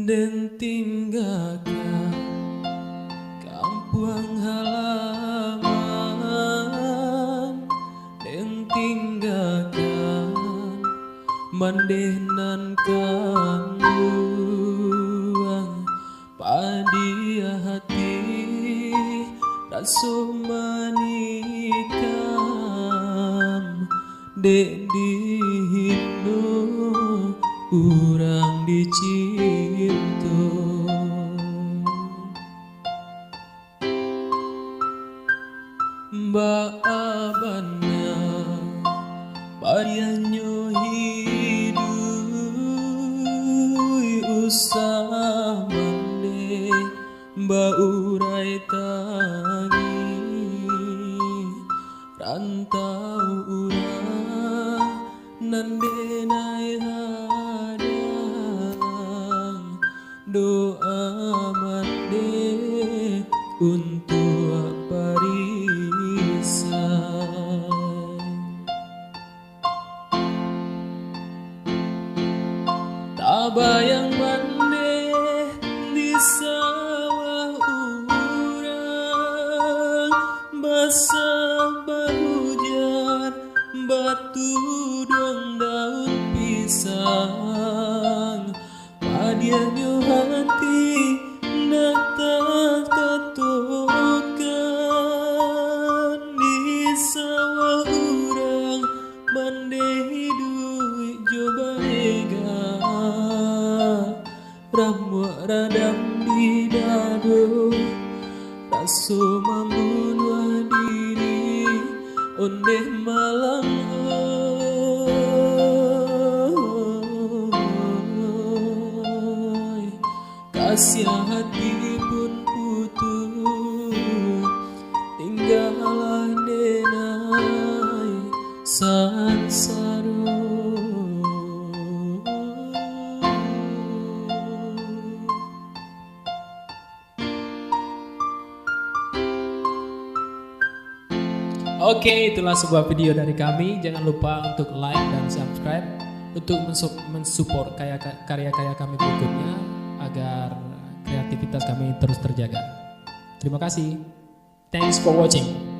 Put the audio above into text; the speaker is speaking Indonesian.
Dan tinggalkan kampung halaman, dan tinggalkan mandenan kamuang padia hati raso manikam dek dihino urang dicinto. Mbak abana parianyo hidup usah mande mbak urai tangi rantau urang nandenai hadang doa mande untuk parisan. Tak bayang mande di sawah urang basah hujan batu dong daun pisang padianyo hati datang ketokan di sawah urang mande hidup coba ega ramuak radam di dado raso membunuh diri onde malam kasih hati pun putus tinggalah denai sansaro. Oke, itulah sebuah video dari kami. Jangan lupa untuk like dan subscribe untuk mensupport karya-karya kami berikutnya agar kreativitas kami terus terjaga. Terima kasih. Thanks for watching.